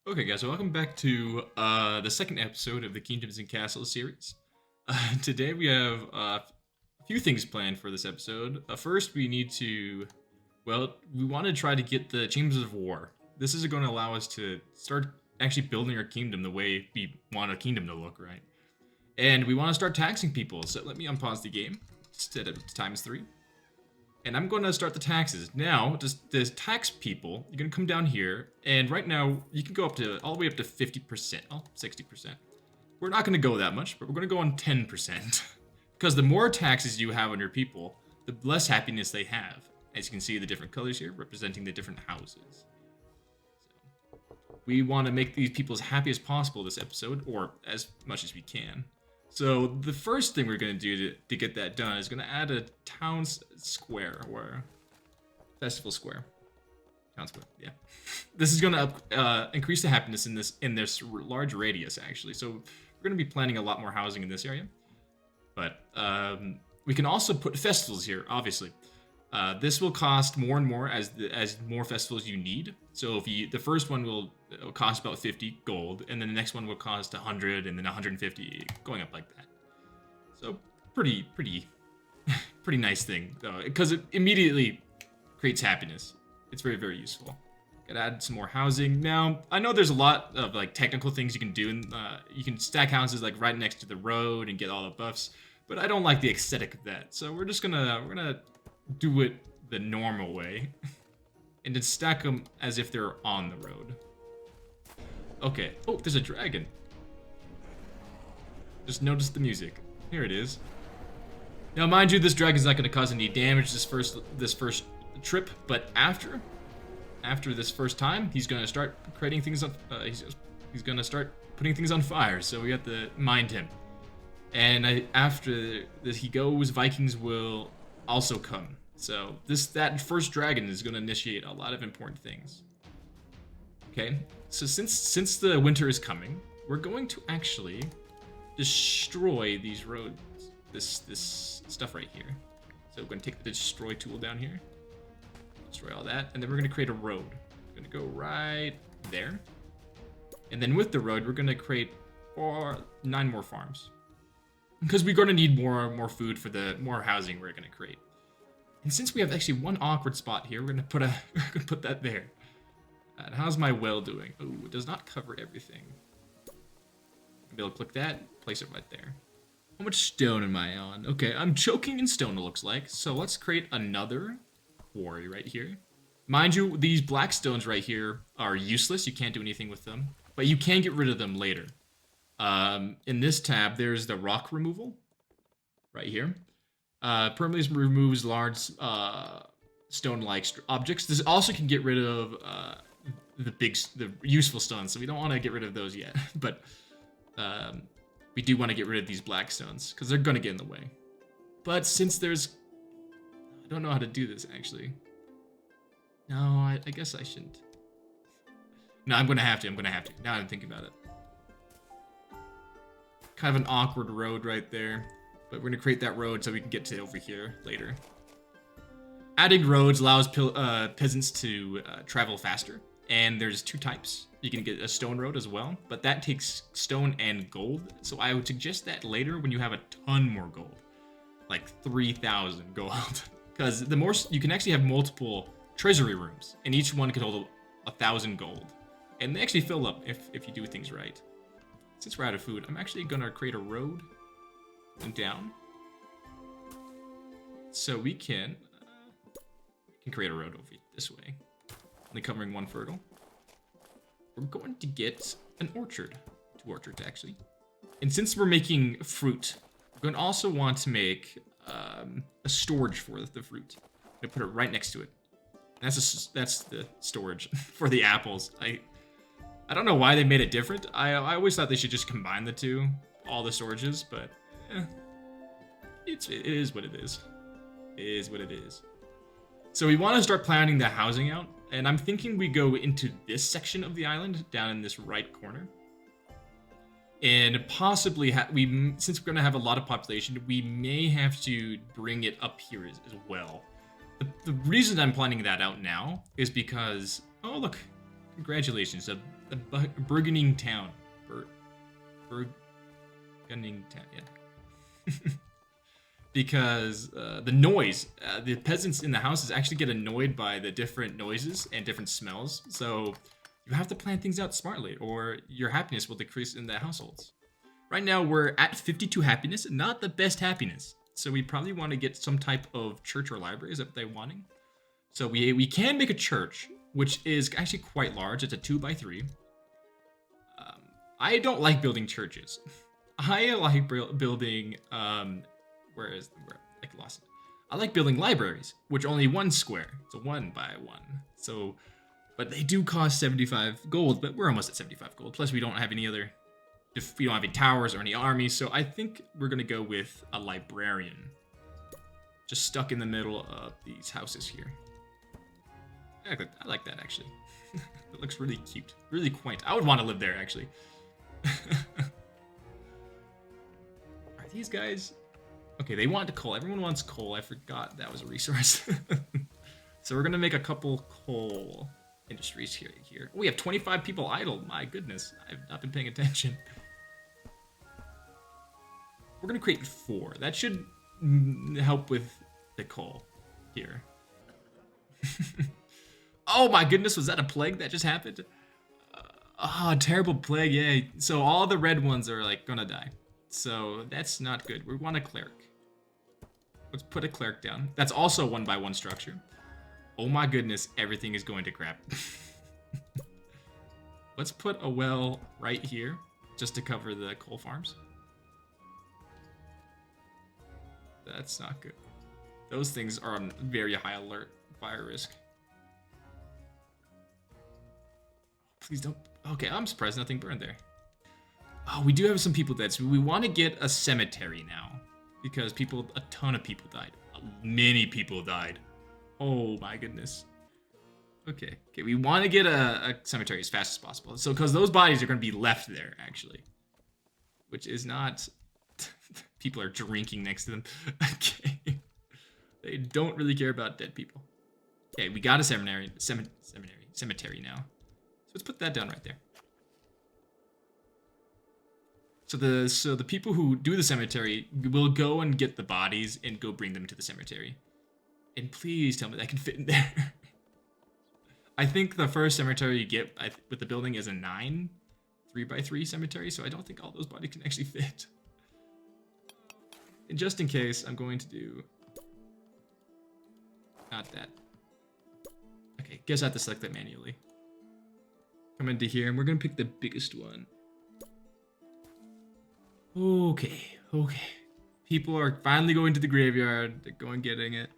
Okay, guys, so welcome back to the second episode of the Kingdoms and Castles series. Today we have a few things planned for this episode. First, we need to, we want to try to get the Chambers of War. This is going to allow us to start actually building our kingdom the way we want our kingdom to look, right? And we want to start taxing people, so let me unpause the game, set it to times 3. And I'm going to start the taxes. Now, just to tax people, you're going to come down here, and right now, you can go up to, all the way up to 50%, 60%. We're not going to go that much, but we're going to go on 10%. Because the more taxes you have on your people, the less happiness they have. As you can see, the different colors here, representing the different houses. So, we want to make these people as happy as possible this episode, or as much as we can. So the first thing we're going to do to get that done is going to add a town square, or festival square. Town square, yeah. This is going to increase the happiness in this large radius, actually. So we're going to be planning a lot more housing in this area. But we can also put festivals here, obviously. This will cost more and more as more festivals you need. So if the first one will cost about 50 gold, and then the next one will cost 100, and then 150, going up like that. So pretty nice thing though, because it immediately creates happiness. It's very, very useful. Gotta add some more housing. Now, I know there's a lot of like technical things you can do, and you can stack houses like right next to the road and get all the buffs, but I don't like the aesthetic of that. So we're gonna do it the normal way and then stack them as if they're on the road. Okay. Oh, there's a dragon. Just notice the music. Here it is. Now, mind you, this dragon's not going to cause any damage this first trip, but after this first time, he's going to start creating things on. He's going to start putting things on fire. So we have to mind him. And after this, he goes. Vikings will also come. So that first dragon is going to initiate a lot of important things. Okay, so since the winter is coming, we're going to actually destroy these roads, this stuff right here. So we're going to take the destroy tool down here, destroy all that, and then we're going to create a road. We're going to go right there, and then with the road, we're going to create 9 more farms, because we're going to need more food for the more housing we're going to create. And since we have actually one awkward spot here, we're gonna put that there. And how's my well doing? Oh, it does not cover everything. I'll be able to click that, place it right there. How much stone am I on? Okay, I'm choking in stone, it looks like. So let's create another quarry right here. Mind you, these black stones right here are useless. You can't do anything with them, but you can get rid of them later. In this tab, there's the rock removal right here. Permanently removes large stone-like objects. This also can get rid of the useful stones, so we don't want to get rid of those yet. But we do want to get rid of these black stones because they're going to get in the way. But since I don't know how to do this actually. No, I guess I shouldn't. No, I'm going to have to. Now I'm thinking about it. Kind of an awkward road right there. But we're going to create that road so we can get to over here later. Adding roads allows peasants to travel faster. And there's 2 types. You can get a stone road as well, but that takes stone and gold. So I would suggest that later when you have a ton more gold. Like 3,000 gold. Because the more you can actually have multiple treasury rooms, and each one can hold 1,000 gold. And they actually fill up if you do things right. Since we're out of food, I'm actually going to create a road down, so we can create a road over this way, only covering 1 fertile. We're going to get an orchard, 2 orchards actually, and since we're making fruit, we're going to also want to make a storage for the fruit. I'm gonna put it right next to it. That's the storage for the apples. I don't know why they made it different. I always thought they should just combine the two, all the storages, but it is what it is. It is what it is. So we want to start planning the housing out, and I'm thinking we go into this section of the island, down in this right corner. And possibly, since we're going to have a lot of population, we may have to bring it up here as well. The reason I'm planning that out now is because, oh look, Congratulations, a burgeoning town. Burgeoning town, yeah. Because the noise, the peasants in the houses actually get annoyed by the different noises and different smells. So you have to plan things out smartly, or your happiness will decrease in the households. Right now, we're at 52 happiness, not the best happiness. So we probably want to get some type of church or library. Is that what they're wanting? So we can make a church, which is actually quite large. It's a 2x3. I don't like building churches. I like building where I lost it. I like building libraries, which are only 1 square. It's a 1x1. So, but they do cost 75 gold. But we're almost at 75 gold. Plus, we don't have any other. If we don't have any towers or any armies, so I think we're gonna go with a librarian, just stuck in the middle of these houses here. I like that actually. It looks really cute, really quaint. I would want to live there actually. Are these guys? Okay, they want coal. Everyone wants coal. I forgot that was a resource. So we're gonna make a couple coal industries here. We have 25 people idle. My goodness, I've not been paying attention. We're gonna create 4. That should help with the coal here. Oh my goodness, was that a plague that just happened? Terrible plague, yeah. So all the red ones are like gonna die. So that's not good. We want a cleric. Let's put a cleric down. That's also a 1x1 structure. Oh my goodness, everything is going to crap. Let's put a well right here, just to cover the coal farms. That's not good. Those things are on very high alert, fire risk. Please don't. Okay, I'm surprised nothing burned there. Oh, we do have some people dead, so we want to get a cemetery now. Because a ton of people died. Many people died. Oh my goodness. Okay, we want to get a cemetery as fast as possible. So, because those bodies are going to be left there, actually. Which is not... People are drinking next to them. Okay. They don't really care about dead people. Okay, we got a cemetery now. So let's put that down right there. So the people who do the cemetery will go and get the bodies and go bring them to the cemetery. And please tell me that can fit in there. I think the first cemetery you get with the building is a 3x3 cemetery, so I don't think all those bodies can actually fit. And just in case, I'm going to do... Not that. Okay, guess I have to select that manually. Come into here, and we're going to pick the biggest one. Okay. People are finally going to the graveyard. They're going getting it.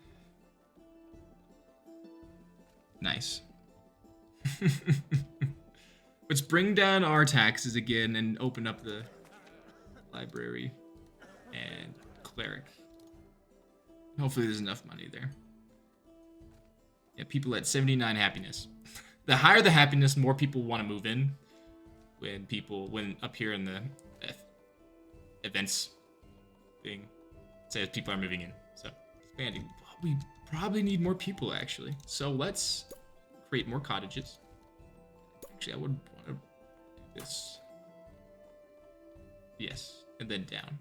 Nice. Let's bring down our taxes again and open up the library and cleric. Hopefully there's enough money there. Yeah, people at 79 happiness. The higher the happiness, more people want to move in. When up here in the events thing, it says people are moving in. So expanding. We probably need more people actually. So let's create more cottages. Actually, I would want to do this. Yes, and then down.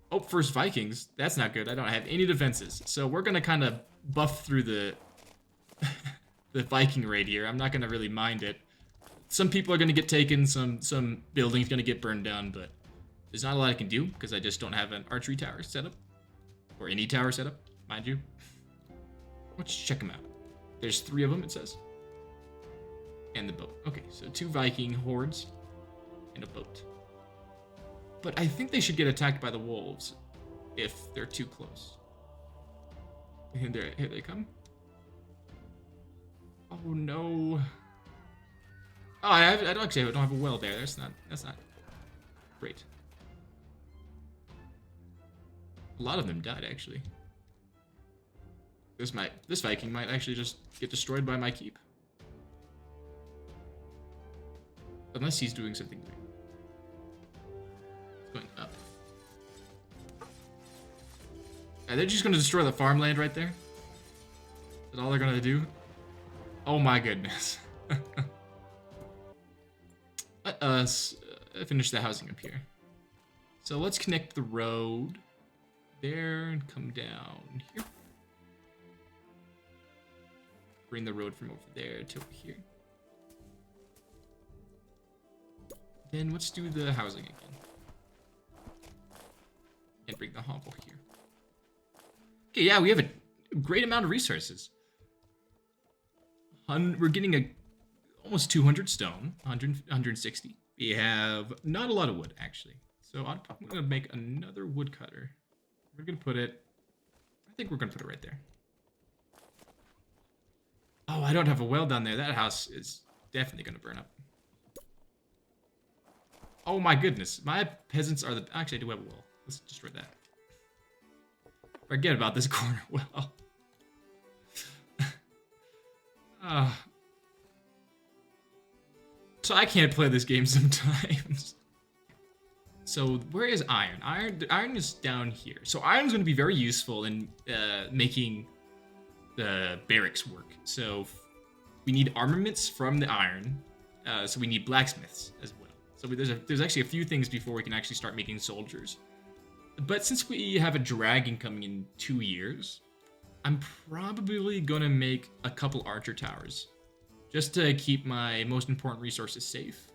Oh, first Vikings. That's not good. I don't have any defenses. So we're gonna kind of buff through the the Viking raid here. I'm not gonna really mind it. Some people are gonna get taken. Some buildings gonna get burned down, but there's not a lot I can do because I just don't have an archery tower set up or any tower set up, mind you. Let's check them out. There's 3 of them, it says. And the boat. Okay, so 2 Viking hordes and a boat. But I think they should get attacked by the wolves if they're too close. And here they come. Oh no. Oh, I don't have a well there. That's not great. A lot of them died actually. This Viking might actually just get destroyed by my keep. Unless he's doing something weird. It's going up. They're just gonna destroy the farmland right there. Is that all they're gonna do? Oh my goodness. Let us finish the housing up here. So let's connect the road there and come down here. Bring the road from over there to over here. Then let's do the housing again. And bring the hovel here. Okay, yeah, we have a great amount of resources. We're getting almost 200 stone, 160. We have not a lot of wood, actually. So I'm going to make another woodcutter. We're going to put it, I think we're going to put it right there. Oh, I don't have a well down there. That house is definitely going to burn up. Oh my goodness. My peasants are actually, I do have a well. Let's destroy that. Forget about this corner well. So I can't play this game sometimes. So where is iron? Iron is down here. So iron's going to be very useful in making the barracks work. So we need armaments from the iron. So we need blacksmiths as well. So there's actually a few things before we can actually start making soldiers. But since we have a dragon coming in 2 years, I'm probably going to make a couple archer towers. Just to keep my most important resources safe.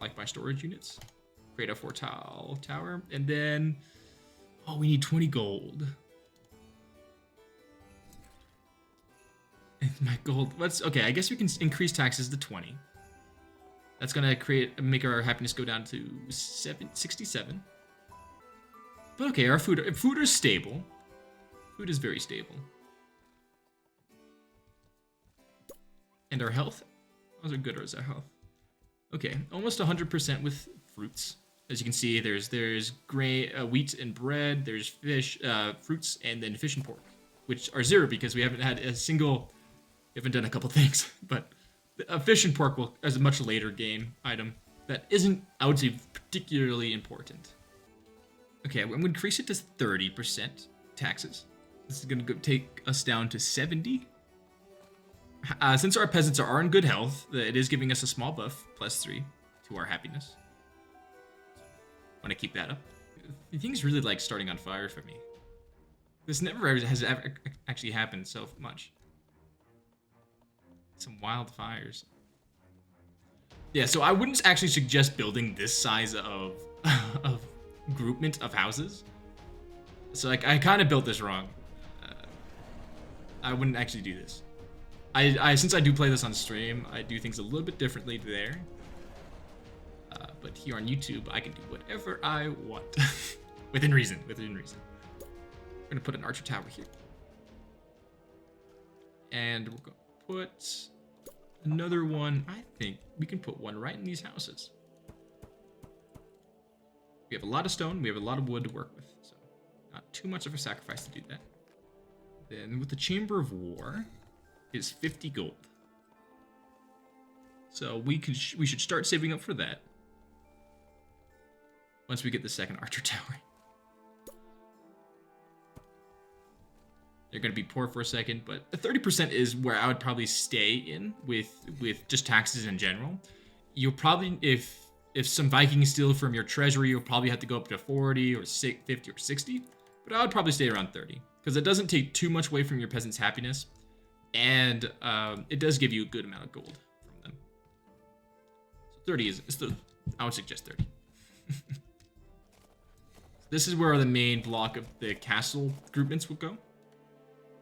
Like my storage units. Create a 4-tile tower. And then, oh, we need 20 gold. And my gold, okay, I guess we can increase taxes to 20. That's gonna make our happiness go down to 67. But okay, our food is stable. Food is very stable. And our health? How's our good or is our health? Okay, almost 100% with fruits. As you can see, there's wheat and bread, there's fish, fruits, and then fish and pork, which are 0 because we haven't had we haven't done a couple things, but fish and pork is a much later game item that isn't, I would say, particularly important. Okay, I'm going to increase it to 30% taxes. This is going to take us down to 70. Since our peasants are in good health, it is giving us a small buff, +3 to our happiness. Want to keep that up. Things really like starting on fire for me. This never has ever actually happened so much. Some wildfires. Yeah, so I wouldn't actually suggest building this size of groupment of houses. So like I kind of built this wrong. I wouldn't actually do this. Since I do play this on stream, I do things a little bit differently there. But here on YouTube, I can do whatever I want. Within reason. We're gonna put an archer tower here. And we're gonna put another one. I think we can put one right in these houses. We have a lot of stone, we have a lot of wood to work with, so not too much of a sacrifice to do that. Then with the Chamber of War is 50 gold. So we should start saving up for that. Once we get the second archer tower. They're going to be poor for a second, but the 30% is where I would probably stay in with just taxes in general. You'll probably, if some Vikings steal from your treasury, you'll probably have to go up to 40 or 50 or 60. But I would probably stay around 30 because it doesn't take too much away from your peasants' happiness. And it does give you a good amount of gold from them. So 30 is still, I would suggest 30. This is where the main block of the castle groupments will go.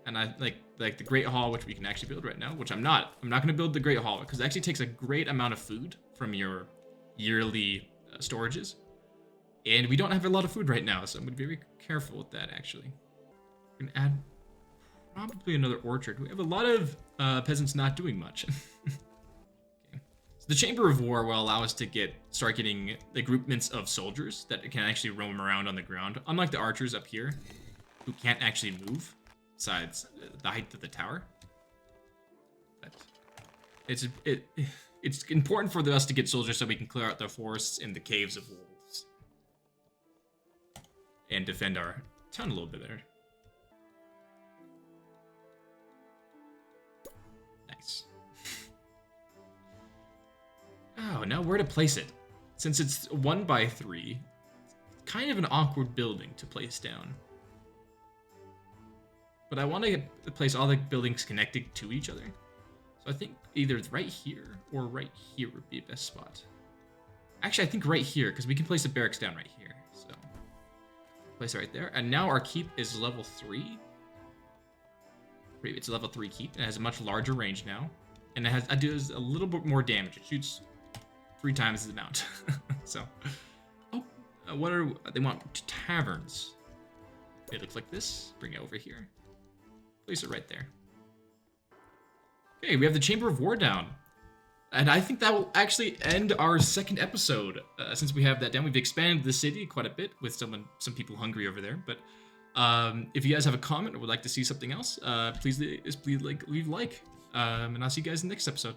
And I like the Great Hall, which we can actually build right now, which I'm not going to build the Great Hall because it actually takes a great amount of food from your yearly storages. And we don't have a lot of food right now, so I'm going to be very careful with that, actually. We can add probably another orchard. We have a lot of peasants not doing much. Okay. So the Chamber of War will allow us to start getting the groupments of soldiers that can actually roam around on the ground, unlike the archers up here, who can't actually move besides the height of the tower. But it's important for us to get soldiers so we can clear out the forests and the caves of wolves and defend our town a little bit better. Nice. Oh, now where to place it? Since it's 1x3, it's kind of an awkward building to place down. But I want to place all the buildings connected to each other. So I think either right here or right here would be the best spot. Actually, I think right here, because we can place the barracks down right here. So place it right there. And now our keep is level 3. It's a level 3 keep. It has a much larger range now. And it does a little bit more damage. It shoots 3 times the amount. So, they want taverns. It looks like this. Bring it over here. Place it right there. Okay, we have the Chamber of War down. And I think that will actually end our second episode. Since we have that down, we've expanded the city quite a bit with some people hungry over there. But if you guys have a comment or would like to see something else, please leave like. And I'll see you guys in the next episode.